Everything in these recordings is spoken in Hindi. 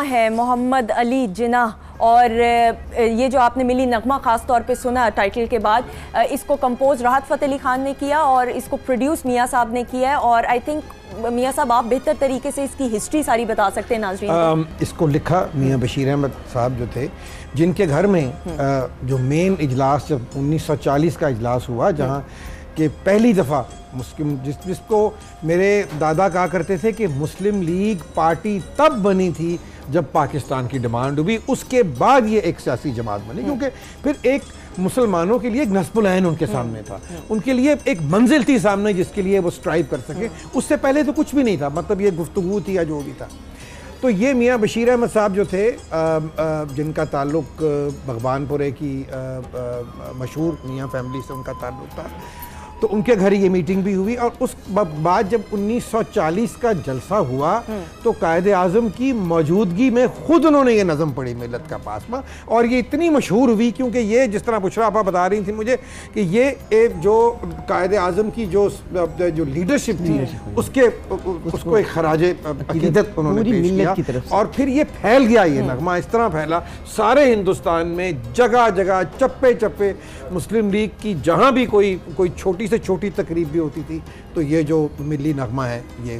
है मोहम्मद अली जिन्ना, और ये जो आपने मिली नगमा ख़ास तौर पे सुना टाइटल के बाद, इसको कंपोज राहत फ़तेह अली ख़ान ने किया और इसको प्रोड्यूस मियाँ साहब ने किया है। और आई थिंक मियाँ साहब आप बेहतर तरीके से इसकी हिस्ट्री सारी बता सकते हैं नाज़रीन। इसको लिखा मियाँ बशीर अहमद साहब जो थे, जिनके घर में जो मेन इजलास जब 1940 का इजलास हुआ, जहाँ कि पहली दफ़ा मुस्लिम जिसको मेरे दादा कहा करते थे कि मुस्लिम लीग पार्टी तब बनी थी जब पाकिस्तान की डिमांड हुई, उसके बाद ये एक सियासी जमात बनी, क्योंकि फिर एक मुसलमानों के लिए एक नस्बुल ऐन उनके सामने था, उनके लिए एक मंजिल थी सामने जिसके लिए वो स्ट्राइव कर सके। उससे पहले तो कुछ भी नहीं था, मतलब ये गुफ्तगू थी या जो भी था। तो ये मियाँ बशीर अहमद साहब जो थे, जिनका ताल्लुक भगवानपुरे की मशहूर मियाँ फैमिली से उनका ताल्लुक था, तो उनके घर ये मीटिंग भी हुई। और उस बाद जब 1940 का जलसा हुआ तो कायदे आज़म की मौजूदगी में खुद उन्होंने ये नज़म पढ़ी मिलत का पासमा, और ये इतनी मशहूर हुई क्योंकि ये जिस तरह बुशरा आपा बता रही थी मुझे कि ये एक जो कायदे आज़म की जो लीडरशिप थी उसको एक खराज अकीदत उन्होंने पेश किया, और फिर ये फैल गया, ये नगमा इस तरह फैला सारे हिंदुस्तान में, जगह जगह चप्पे चप्पे मुस्लिम लीग की जहाँ भी कोई छोटी से छोटी तकरीब भी होती थी तो ये जो मिली नगमा है ये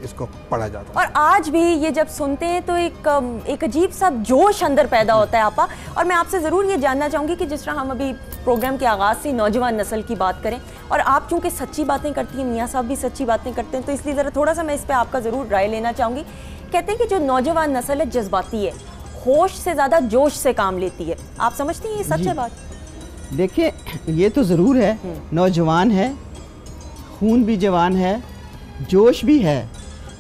इसको पढ़ा जाता है। और आज भी ये जब सुनते हैं तो एक अजीब सा जोश अंदर पैदा होता है आपा। और मैं आपसे ज़रूर ये जानना चाहूँगी कि जिस तरह हम अभी प्रोग्राम के आगाज़ से नौजवान नस्ल की बात करें, और आप चूँकि सच्ची बातें करती हैं, मियाँ साहब भी सच्ची बातें करते हैं, तो इसलिए ज़रा थोड़ा सा मैं इस पर आपका ज़रूर राय लेना चाहूँगी। कहते हैं कि जो नौजवान नस्ल है जज्बाती है, होश से ज़्यादा जोश से काम लेती है। आप समझती हैं ये सच है बात? देखिए, ये तो ज़रूर है, नौजवान है, खून भी जवान है, जोश भी है,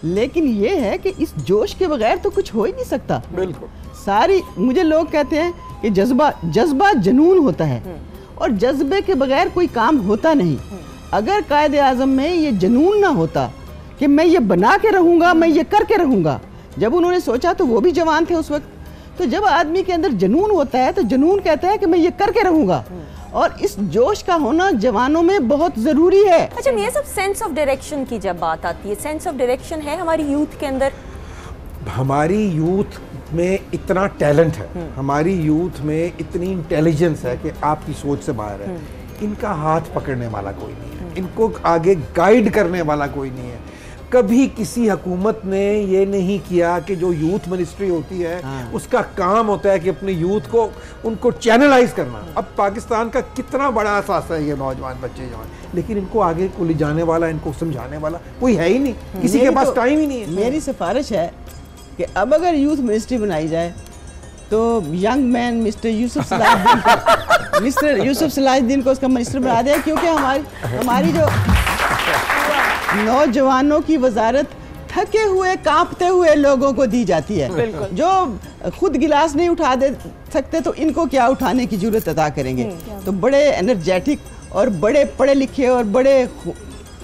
लेकिन ये है कि इस जोश के बगैर तो कुछ हो ही नहीं सकता। बिल्कुल। सारी मुझे लोग कहते हैं कि जज्बा जनून होता है, और जज्बे के बगैर कोई काम होता नहीं। अगर कायदे आज़म में ये जनून ना होता कि मैं ये बना के रहूँगा, मैं ये करके रहूँगा, जब उन्होंने सोचा तो वो भी जवान थे उस वक्त। तो जब आदमी के अंदर जनून होता है तो जनून कहता है कि मैं ये करके रहूँगा, और इस जोश का होना जवानों में बहुत ज़रूरी है। अच्छा, ये सब सेंस ऑफ डायरेक्शन की जब बात आती है, सेंस ऑफ डायरेक्शन है हमारी यूथ के अंदर? हमारी यूथ में इतना टैलेंट है, हमारी यूथ में इतनी इंटेलिजेंस है कि आपकी सोच से बाहर है। इनका हाथ पकड़ने वाला कोई नहीं है, इनको आगे गाइड करने वाला कोई नहीं है। कभी किसी हुकूमत ने ये नहीं किया कि जो यूथ मिनिस्ट्री होती है उसका काम होता है कि अपने यूथ को उनको चैनलाइज करना। अब पाकिस्तान का कितना बड़ा एहसास है ये नौजवान बच्चे जवान, लेकिन इनको आगे को ले जाने वाला, इनको समझाने वाला कोई है ही नहीं, किसी के पास टाइम ही नहीं है। मेरी सिफारिश है कि अब अगर यूथ मिनिस्ट्री बनाई जाए तो young man mister Yusuf Salahuddin को उसका मिनिस्टर बना दिया, क्योंकि हमारी जो नौजवानों की वजारत थके हुए कांपते हुए लोगों को दी जाती है, जो खुद गिलास नहीं उठा दे सकते तो इनको क्या उठाने की जरूरत अदा करेंगे। तो बड़े एनर्जेटिक और बड़े पढ़े लिखे और बड़े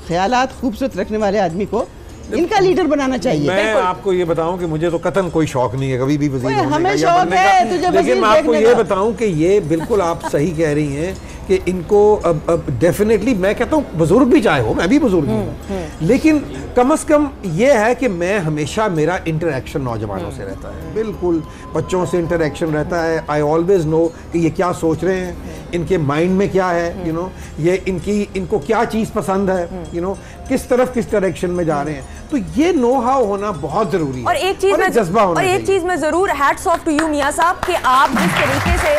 ख्यालात खूबसूरत रखने वाले आदमी को इनका लीडर बनाना चाहिए। मैं आपको ये बताऊं कि मुझे तो कतन कोई शौक नहीं है कभी भी वज़ीर होने का, हमें शौक है, लेकिन मैं आपको ये बताऊं कि ये बिल्कुल आप सही कह रही हैं कि इनको अब डेफिनेटली, मैं कहता हूँ बुजुर्ग भी चाहे हो, मैं भी बुजुर्ग हूँ, लेकिन कम से कम ये है कि मैं हमेशा मेरा इंटरेक्शन नौजवानों से रहता है, बिल्कुल बच्चों से इंटरेक्शन रहता है। आई ऑलवेज नो कि ये क्या सोच रहे हैं, इनके माइंड में क्या है, यू नो, ये इनको क्या चीज़ पसंद है, यू नो, किस तरफ किस डायरेक्शन में जा रहे हैं। तो ये नो हाउ होना बहुत जरूरी है, और एक चीज़ में ज़रूर हैट्स ऑफ टू यू मियाँ साहब कि आप जिस तरीके से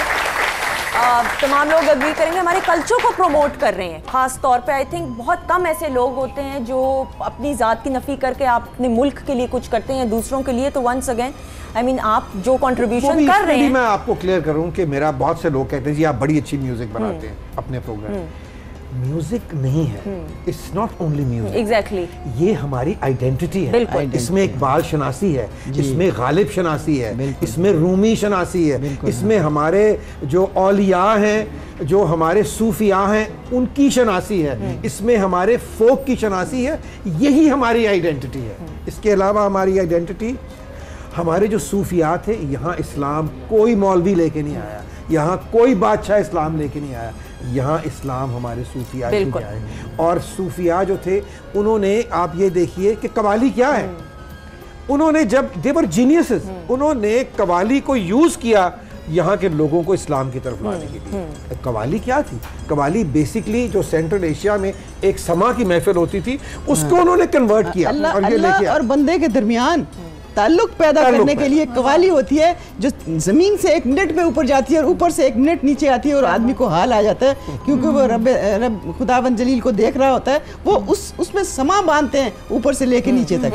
तमाम लोग अग्री करेंगे हमारे कल्चर को प्रमोट कर रहे हैं। खास तौर पे आई थिंक बहुत कम ऐसे लोग होते हैं जो अपनी ज़ात की नफ़ी करके आप अपने मुल्क के लिए कुछ करते हैं दूसरों के लिए। तो वंस अगेन आई मीन आप जो कंट्रीब्यूशन कर रहे हैं, मैं आपको क्लियर करूं कि मेरा बहुत से लोग कहते हैं जी आप बड़ी अच्छी म्यूजिक बनाते हैं अपने प्रोग्राम। म्यूजिक नहीं है, it's not only music, exactly ये हमारी आइडेंटिटी है। इसमें इकबाल शनासी है, इसमें गालिब शनासी है, इसमें रूमी शनासी है, इसमें हमारे जो औलिया हैं, जो हमारे सूफिया हैं, उनकी शनासी है, इसमें हमारे फोक की शनासी है। यही हमारी आइडेंटिटी है। इसके अलावा हमारी आइडेंटिटी, हमारे जो सूफिया थे, यहाँ इस्लाम कोई मौलवी लेके नहीं आया, यहाँ कोई बादशाह इस्लाम लेके नहीं आया, यहाँ इस्लाम हमारे सूफिया लेके आए। और सूफिया जो थे उन्होंने, आप ये देखिए कि कवाली क्या है, उन्होंने जब देवर जीनियसेस, उन्होंने कवाली को यूज किया यहाँ के लोगों को इस्लाम की तरफ लाने के लिए। कवाली क्या थी? कवाली बेसिकली जो सेंट्रल एशिया में एक समा की महफिल होती थी, उसको उन्होंने कन्वर्ट किया और ये लेके और बंदे के दरमियान ताल्लुक पैदा करने के लिए कवाली होती है, जो जमीन से 1 मिनट पे ऊपर जाती है और ऊपर से 1 मिनट नीचे आती है और आदमी को हाल आ जाता है, क्योंकि वो रब खुदावंद जलील को देख रहा होता है। वो उसमें समा बांधते हैं ऊपर से लेके नीचे तक।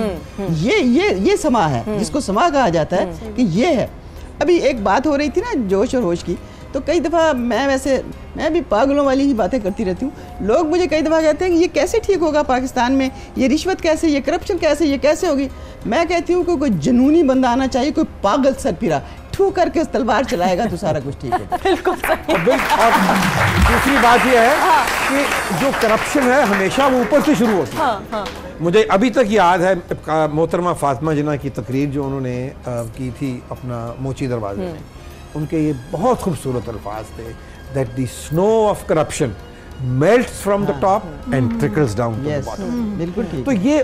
ये समा है जिसको समा कहा जाता है कि ये है। अभी एक बात हो रही थी ना जोश और होश की, तो कई दफ़ा मैं भी पागलों वाली ही बातें करती रहती हूँ। लोग मुझे कई दफ़ा कहते हैं कि ये कैसे ठीक होगा पाकिस्तान में, ये रिश्वत कैसे, ये करप्शन कैसे, ये कैसे होगी। मैं कहती हूँ कि कोई जुनूनी बंदा आना चाहिए, कोई पागल सरपिरा ठू करके तलवार चलाएगा तो सारा कुछ ठीक है। बिल्कुल सही। और दूसरी बात यह है कि जो करप्शन है हमेशा वो ऊपर से शुरू होती है। मुझे अभी तक याद है मोहतरमा फातिमा जिन्ना की तकरीर जो उन्होंने की थी अपना मोची दरवाजे में, उनके ये बहुत खूबसूरत अल्फाज थे, that the snow of corruption melts from the top and trickles down to the bottom। बिल्कुल ठीक। तो ये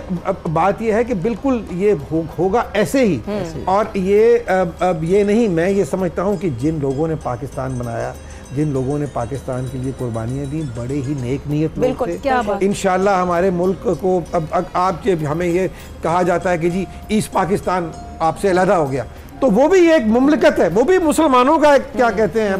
बात ये है कि बिल्कुल ये होगा ऐसे ही। और ये नहीं, मैं ये समझता हूँ कि जिन लोगों ने पाकिस्तान बनाया, जिन लोगों ने पाकिस्तान के लिए कुर्बानियाँ दी, बड़े ही नेक नियत लोग थे। इंशाल्लाह हमारे मुल्क को अब आप हमें ये कहा जाता है कि जी ईस्ट पाकिस्तान आपसे अलहदा हो गया, तो वो भी एक मुमलिकत है, वो भी मुसलमानों का क्या कहते हैं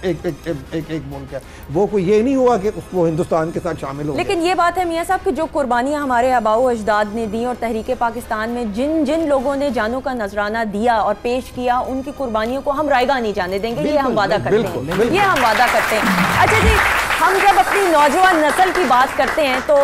एक मुल्क है। वो कोई ये नहीं हुआ कि उसको हिंदुस्तान के साथ शामिल हो। लेकिन ये बात है मियाँ साहब कि जो कुर्बानियाँ हमारे आबाओ अजदाद ने दी और तहरीक पाकिस्तान में जिन जिन लोगों ने जानों का नजराना दिया और पेश किया, उनकी कुर्बानियों को हम रायगा नहीं जाने देंगे। ये हम वादा करते हैं, ये हम वादा करते हैं। अच्छा जी, हम जब अपनी नौजवान नस्ल की बात करते हैं तो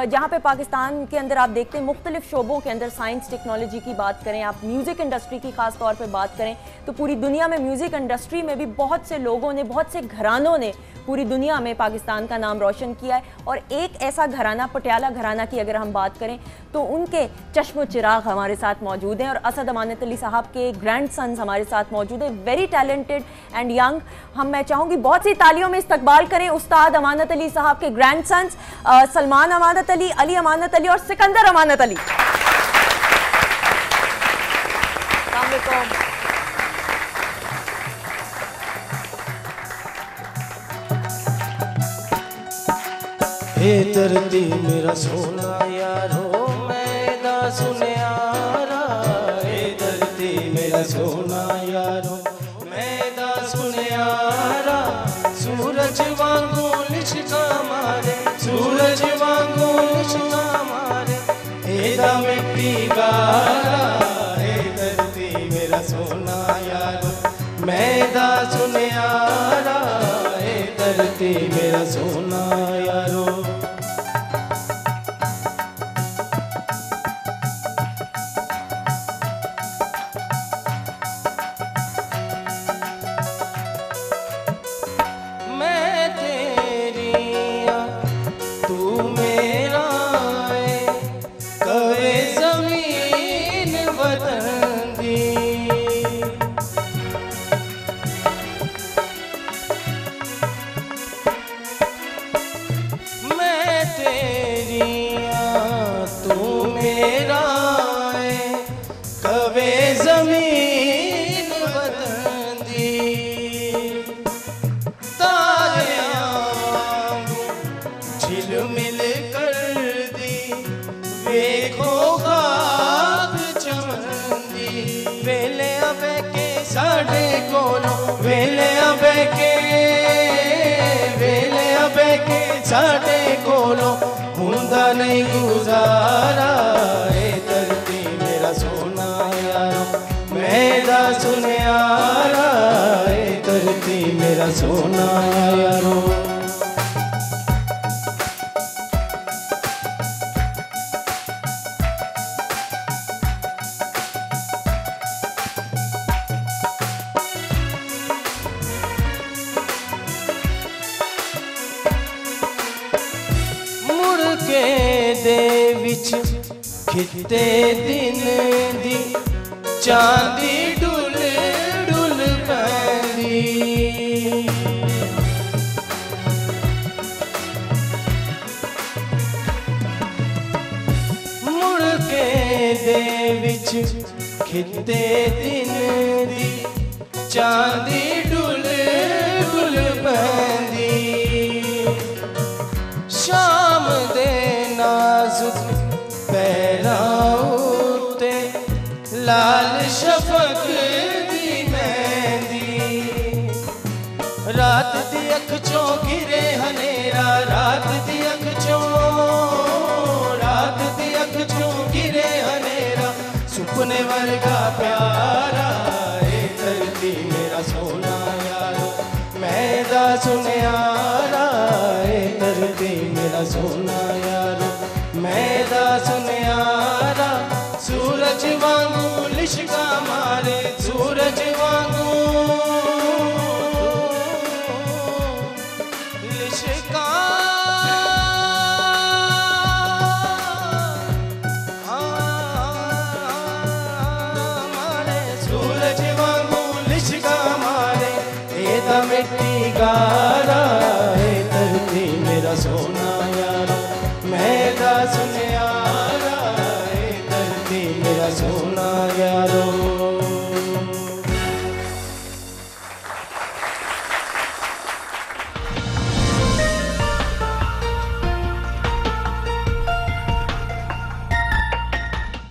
जहाँ पे पाकिस्तान के अंदर आप देखते हैं मुख्तलिफ शोबों के अंदर साइंस टेक्नोलॉजी की बात करें, आप म्यूज़िक इंडस्ट्री की ख़ास तौर पे बात करें, तो पूरी दुनिया में म्यूज़िक इंडस्ट्री में भी बहुत से लोगों ने, बहुत से घरानों ने पूरी दुनिया में पाकिस्तान का नाम रोशन किया है। और एक ऐसा घराना, पटियाला घराना की अगर हम बात करें तो उनके चश्म चिराग हमारे साथ मौजूद हैं और असद अमानत अली साहब के ग्रैंड सन्स हमारे साथ मौजूद हैं, वेरी टैलेंटेड एंड यंग। मैं चाहूँगी बहुत सी तालियों में इस्तकबाल करें उस्ताद अमानत अली साहब के ग्रैंड सन्स सलमान अमानत अली, अली अमानत अली और सिकंदर अमानत अली। हे धरती मेरा सोना यारो मैदा सुनियारा, हे धरती मेरा सोना यारो मैदा सुनियारा, सूरज वांगू लिशका मारे, सूरज वांगू लिशका मारे, हेदा मिट्टी गारा, हे धरती मेरा सोना यारो मैदा सुनियारा, हे धरती मेरा सोना यारो। साढ़े कोलो हुंदा नहीं गुजारा, ए धरती मेरा सोना यारो मैदा सुनियारा, ए धरती मेरा सोना यारो। खिते दिन दी चांदी डुल डुल पैंदी, मुड़ के दे विच खिते दिन दी चांदी डुल डुल पैंदी शाम दे नाजुक पैरां उत्ते लाल शफक दी मेहंदी रात दी अख चों गिरे हनेरा रात दी अख चों गिरे हनेरा सुपने वर्गा प्यारा ए धरती मेरा सोना यारो मैदा सुनियारा ए धरती मेरा सोना यारो मैदा सुनियारा सूरज वांगू लिशका मारे सूरज वांगू लिशका मारे सूरज वांगू लिशका मारे एदा मिट्टी गारा ए धरती मेरा सोना यारो मैदा सुनियारा ए धरती मेरा सोना यारो